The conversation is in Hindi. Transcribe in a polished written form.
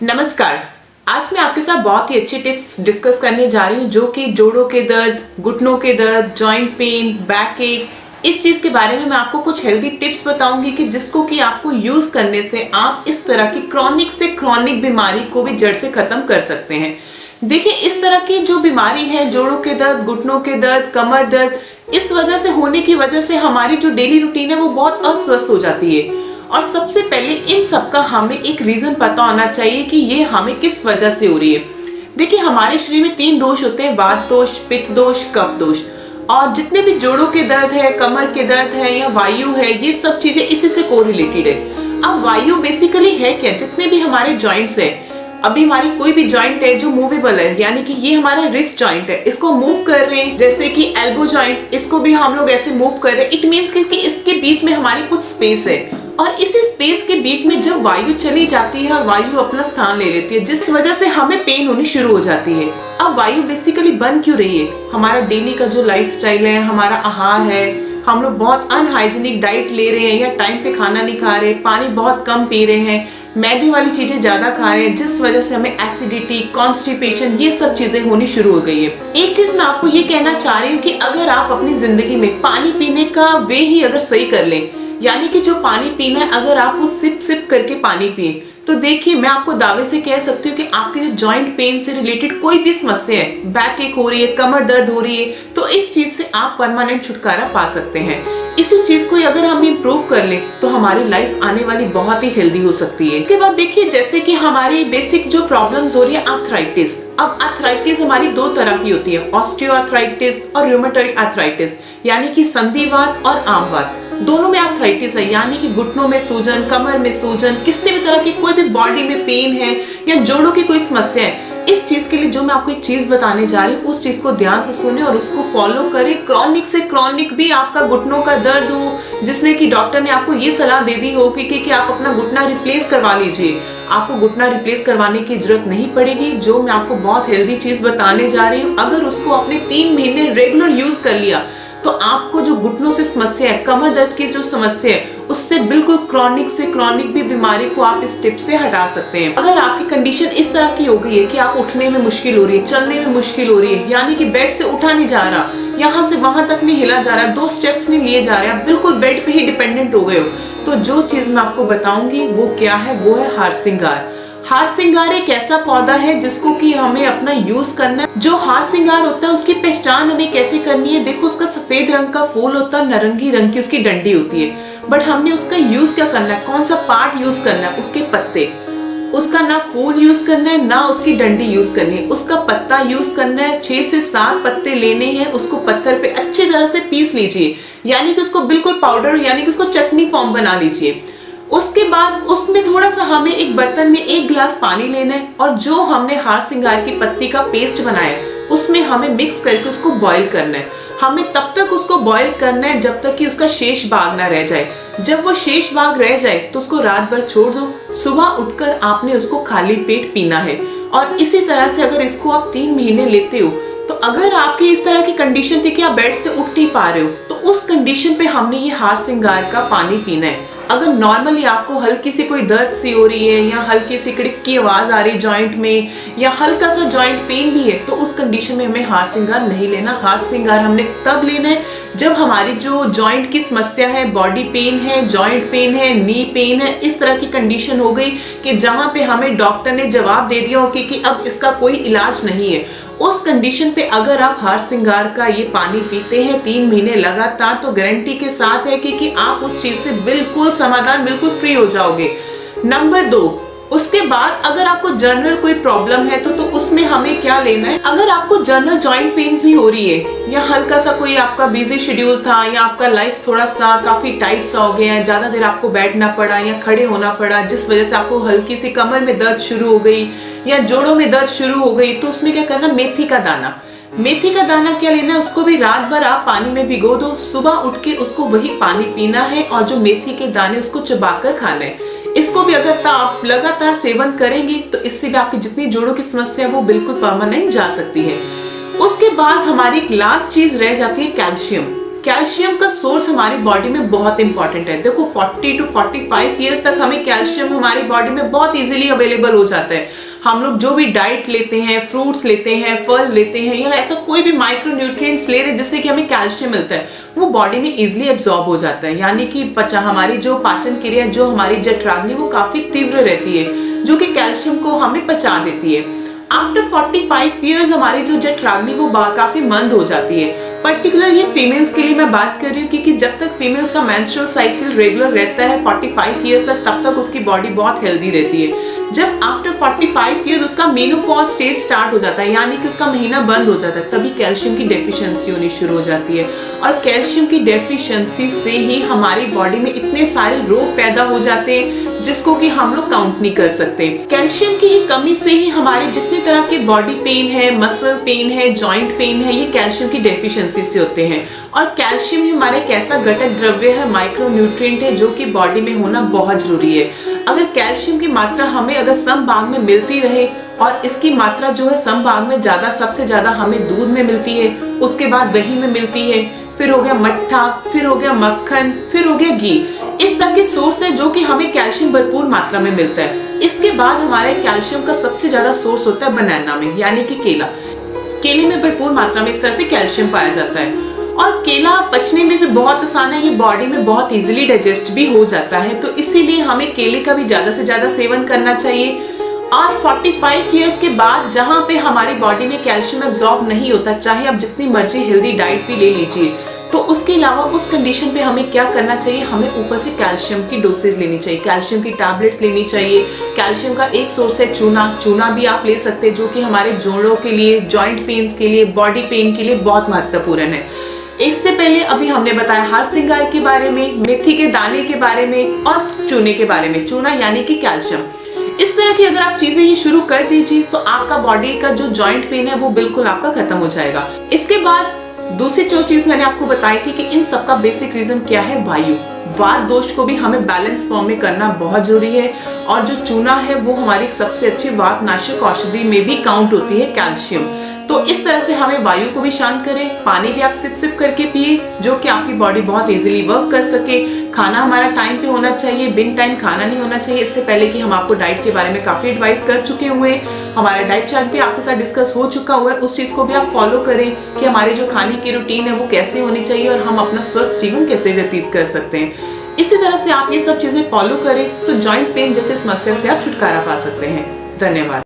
नमस्कार। आज मैं आपके साथ बहुत ही अच्छी टिप्स डिस्कस करने जा रही हूँ जो कि जोड़ों के दर्द, घुटनों के दर्द, जॉइंट पेन, बैक एक, इस चीज के बारे में मैं आपको कुछ हेल्दी टिप्स बताऊंगी कि जिसको कि आपको यूज करने से आप इस तरह की क्रॉनिक से क्रॉनिक बीमारी को भी जड़ से खत्म कर सकते हैं। देखिए, इस तरह की जो बीमारी है, जोड़ों के दर्द, घुटनों के दर्द, कमर दर्द, इस वजह से होने की वजह से हमारी जो डेली रूटीन है वो बहुत अस्वस्थ हो जाती है। और सबसे पहले इन सब का हमें एक रीजन पता होना चाहिए कि ये हमें किस वजह से हो रही है। देखिए, हमारे शरीर में 3 दोष होते हैं: वात दोष, पित्त दोष, कफ दोष। और जितने भी जोड़ों के दर्द है, कमर के दर्द है या वायु है, ये सब चीजें इसी से कोरिलेटेड है। अब वायु बेसिकली है क्या? जितने भी हमारे जॉइंट्स है, अभी हमारी कोई भी जॉइंट है जो मूवेबल है, यानी कि ये हमारा रिस्ट जॉइंट है, इसको मूव कर रहे हैं, जैसे कि एल्बो जॉइंट, इसको भी हम लोग ऐसे मूव कर रहे हैं। इट मीन्स कि इसके बीच में हमारी कुछ स्पेस है और इसी स्पेस के बीच में जब वायु चली जाती है, वायु अपना स्थान ले लेती है, जिस वजह से हमें पेन होनी शुरू हो जाती है। अब वायु बेसिकली बन क्यों रही है? हमारा डेली का जो लाइफस्टाइल है, हमारा आहार है, हम लोग बहुत अनहाइजीनिक डाइट ले रहे हैं या टाइम पे खाना नहीं खा रहे, पानी बहुत कम पी रहे हैं, मैदे वाली चीजें ज्यादा खा रहे हैं, जिस वजह से हमें एसिडिटी, कॉन्स्टिपेशन, ये सब चीजें होनी शुरू हो गई है। एक चीज मैं आपको ये कहना चाह रही हूँ कि अगर आप अपनी जिंदगी में पानी पीने का वे ही अगर सही कर लें, यानी कि जो पानी पीना है अगर आप वो सिप सिप करके पानी पिए, तो देखिए, मैं आपको दावे से कह सकती हूँ कि आपके जो जॉइंट पेन से रिलेटेड कोई भी समस्या है, बैक एक हो रही है, कमर दर्द हो रही है, तो इस चीज से आप परमानेंट छुटकारा पा सकते हैं। इसी चीज को अगर हम इम्प्रूव कर ले तो हमारी लाइफ आने वाली बहुत ही हेल्दी हो सकती है। इसके बाद देखिए, जैसे कि हमारी बेसिक जो प्रॉब्लम्स हो रही है, आर्थराइटिस। अब आर्थराइटिस हमारी 2 तरह की होती है, ऑस्टियोआर्थराइटिस और रूमेटॉइड आर्थराइटिस, यानी कि संधिवात और आमवात। दोनों में आर्थराइटिस है, यानी कि घुटनों में सूजन, कमर में सूजन, किसी भी तरह की कोई भी बॉडी में पेन है या जोड़ों की कोई समस्या है, इस चीज के लिए जो मैं आपको एक चीज बताने जा रही हूँ, उस चीज को ध्यान से सुने और उसको फॉलो करें। क्रॉनिक से क्रॉनिक भी आपका घुटनों का दर्द हो, जिसमें कि डॉक्टर ने आपको ये सलाह दे दी हो कि आप अपना घुटना रिप्लेस करवा लीजिए, आपको घुटना रिप्लेस करवाने की जरूरत नहीं पड़ेगी। जो मैं आपको बहुत हेल्दी चीज बताने जा रही हूँ, अगर उसको आपने 3 महीने रेगुलर यूज कर लिया तो आपको जो घुटनों से समस्या है, कमर दर्द की जो समस्या है, उससे बिल्कुल क्रॉनिक से क्रॉनिक भी बीमारी को आप इस टिप से हटा सकते हैं। अगर आपकी कंडीशन इस तरह की हो गई है कि आप उठने में मुश्किल हो रही है, चलने में मुश्किल हो रही है, यानी कि बेड से उठा नहीं जा रहा, यहाँ से वहां तक नहीं हिला जा रहा, 2 स्टेप्स नहीं लिए जा रहे, आप बिल्कुल बेड पे ही डिपेंडेंट हो गए हो, तो जो चीज मैं आपको बताऊंगी वो क्या है, वो है हार सिंगार। हार सिंगार एक ऐसा पौधा है जिसको कि हमें अपना यूज करना है। जो हार सिंगार होता है उसकी पहचान हमें कैसे करनी है? देखो, उसका सफेद रंग का फूल होता है, नारंगी रंग की उसकी डंडी होती है, बट हमने उसका यूज क्या करना है, कौन सा पार्ट यूज करना है? उसके पत्ते। उसका ना फूल यूज करना है, ना उसकी डंडी यूज करनी है, उसका पत्ता यूज करना है। 6 से 7 पत्ते लेने हैं, उसको पत्थर पे अच्छी तरह से पीस लीजिए, यानी कि उसको बिल्कुल पाउडर, यानी कि उसको चटनी फॉर्म बना लीजिए। उसके बाद उसमें थोड़ा सा हमें एक बर्तन में 1 गिलास पानी लेना है और जो हमने हार सिंगार की पत्ती का पेस्ट बनाया उसमें हमें मिक्स करके उसको बॉईल करना है। हमें तब तक उसको बॉईल करना है जब तक कि उसका शेष भाग ना रह जाए। जब वो शेष भाग रह जाए तो उसको रात भर छोड़ दो, सुबह उठकर आपने उसको खाली पेट पीना है। और इसी तरह से अगर इसको आप 3 महीने लेते हो, तो अगर आपकी इस तरह की कंडीशन थी कि आप बेड से उठ नहीं पा रहे हो, तो उस कंडीशन पे हमने ये हार सिंगार का पानी पीना है। अगर नॉर्मली आपको हल्की सी कोई दर्द सी हो रही है या हल्की सी कड़क की आवाज आ रही है जॉइंट में या हल्का सा जॉइंट पेन भी है, तो उस कंडीशन में हमें हार सिंगार नहीं लेना। हार सिंगार हमने तब लेना है जब हमारी जो जॉइंट की समस्या है, बॉडी पेन है, जॉइंट पेन है, नी पेन है, इस तरह की कंडीशन हो गई कि जहां पे हमें डॉक्टर ने जवाब दे दिया हो कि अब इसका कोई इलाज नहीं है। उस कंडीशन पे अगर आप हार सिंगार का ये पानी पीते हैं 3 महीने लगातार, तो गारंटी के साथ है कि आप उस चीज से बिल्कुल समाधान, बिल्कुल फ्री हो जाओगे। नंबर 2, उसके बाद अगर आपको जनरल कोई प्रॉब्लम है तो उसमें हमें क्या लेना है? अगर आपको जनरल जॉइंट पेन ही हो रही है या हल्का सा कोई आपका बिजी शेड्यूल था या आपका लाइफ थोड़ा सा काफी टाइट सा हो गया है, ज्यादा देर आपको बैठना पड़ा या खड़े होना पड़ा, जिस वजह से आपको हल्की सी कमर में दर्द शुरू हो गई या जोड़ों में दर्द शुरू हो गई, तो उसमें क्या करना? मेथी का दाना। मेथी का दाना क्या लेना है? उसको भी रात भर आप पानी में भिगो दो, सुबह उठ के उसको वही पानी पीना है और जो मेथी के दाने उसको चबाकर खाना है। इसको भी अगर आप लगातार सेवन करेंगे तो इससे भी आपकी जितनी जोड़ों की समस्या है वो बिल्कुल परमानेंट जा सकती है। उसके बाद हमारी लास्ट चीज रह जाती है कैल्शियम। कैल्शियम का सोर्स हमारी बॉडी में बहुत इंपॉर्टेंट है। देखो 40 to 45 ईयर्स तक हमें कैल्शियम हमारी बॉडी में बहुत इजीली अवेलेबल हो जाता है। हम लोग जो भी डाइट लेते हैं, फ्रूट्स लेते हैं, फल लेते हैं या ऐसा कोई भी माइक्रो न्यूट्रिएंट्स ले रहे हैं जिससे कि हमें कैल्शियम मिलता है, वो बॉडी में इजीली एब्जॉर्ब हो जाता है। यानी कि हमारी जो पाचन क्रिया, जो हमारी जठराग्नि, वो काफी तीव्र रहती है, जो कि कैल्शियम को हमें पचा देती है। आफ्टर 45 ईयर्स हमारी जो जठराग्नि वो काफी मंद हो जाती है। पर्टिकुलर ये फीमेल्स के लिए मैं बात कर रही हूँ, क्योंकि जब तक फीमेल्स का मेंस्ट्रुअल साइकिल रेगुलर रहता है 45 ईयर्स तक, तब तक उसकी बॉडी बहुत हेल्दी रहती है। जब आफ्टर 45 ईयर्स उसका मेनोपॉज स्टेज स्टार्ट हो जाता है, यानी कि उसका महीना बंद हो जाता है, तभी कैल्शियम की डेफिशिएंसी होनी शुरू हो जाती है। और कैल्शियम की डेफिशिएंसी से ही हमारी बॉडी में इतने सारे रोग पैदा हो जाते हैं जिसको कि हम लोग काउंट नहीं कर सकते। कैल्शियम की कमी से ही हमारे जितने तरह के बॉडी पेन है, मसल पेन है, जॉइंट पेन है, ये कैल्शियम की डेफिशिएंसी से होते हैं। और कैल्शियम ही हमारा एक ऐसा घटक द्रव्य है, माइक्रो न्यूट्रिएंट है, जो कि बॉडी में होना बहुत जरूरी है। अगर कैल्शियम की मात्रा हमें अगर समभाग में मिलती रहे, और इसकी मात्रा जो है समभाग में ज्यादा, सबसे ज्यादा हमें दूध में मिलती है, उसके बाद दही में मिलती है, फिर हो गया मट्ठा, फिर हो गया मक्खन, फिर हो गया घी। इस तरह के सोर्स है जो कि हमें कैल्शियम भरपूर मात्रा में मिलता है। इसके बाद हमारे कैल्शियम का सबसे ज्यादा सोर्स होता है बनाना में, यानी कि केला। केले में भरपूर मात्रा में इस तरह से कैल्शियम पाया जाता है। और केला पचने में भी बहुत आसान है, ये बॉडी में बहुत इजीली डाइजेस्ट भी हो जाता है, तो इसीलिए हमें केले का भी ज्यादा से ज्यादा सेवन करना चाहिए। और 45 ईयर्स के बाद जहां पे हमारी बॉडी में कैल्शियम एब्जॉर्ब नहीं होता, चाहे आप जितनी मर्जी हेल्दी डाइट भी ले लीजिए, तो उसके अलावा उस कंडीशन पे हमें क्या करना चाहिए, हमें ऊपर से कैल्शियम की डोसेज लेनी चाहिए, कैल्शियम की टैबलेट्स लेनी चाहिए। कैल्शियम का एक सोर्स है चूना। चूना भी आप ले सकते हैं, जो कि हमारे जोड़ों के लिए, जॉइंट पेन्स के लिए, बॉडी पेन के लिए बहुत महत्वपूर्ण है। इससे पहले अभी हमने बताया हार श्रृंगार के बारे में, मेथी के दाने के बारे में और चूने के बारे में। चूना यानी कि कैल्शियम। इस तरह की अगर आप चीजें ये शुरू कर दीजिए तो आपका बॉडी का जो जॉइंट पेन है वो बिल्कुल आपका खत्म हो जाएगा। इसके बाद दूसरी जो चीज मैंने आपको बताई थी कि इन सबका बेसिक रीजन क्या है, वायु। वात दोष को भी हमें बैलेंस फॉर्म में करना बहुत जरूरी है। और जो चूना है वो हमारी सबसे अच्छी वात नाशक औषधि में भी काउंट होती है कैल्शियम। तो इस तरह से हमें वायु को भी शांत करें। पानी भी आप सिप सिप करके पिए, जो कि आपकी बॉडी बहुत इजीली वर्क कर सके। खाना हमारा टाइम पे होना चाहिए, बिन टाइम खाना नहीं होना चाहिए। इससे पहले कि हम आपको डाइट के बारे में काफी एडवाइस कर चुके हुए हैं, हमारा डाइट चार्ट भी आपके साथ डिस्कस हो चुका हुआ है। उस चीज को भी आप फॉलो करें कि हमारे जो खाने की रूटीन है वो कैसे होनी चाहिए और हम अपना स्वस्थ जीवन कैसे व्यतीत कर सकते हैं। इसी तरह से आप ये सब चीजें फॉलो करें तो जॉइंट पेन जैसे समस्या से आप छुटकारा पा सकते हैं। धन्यवाद।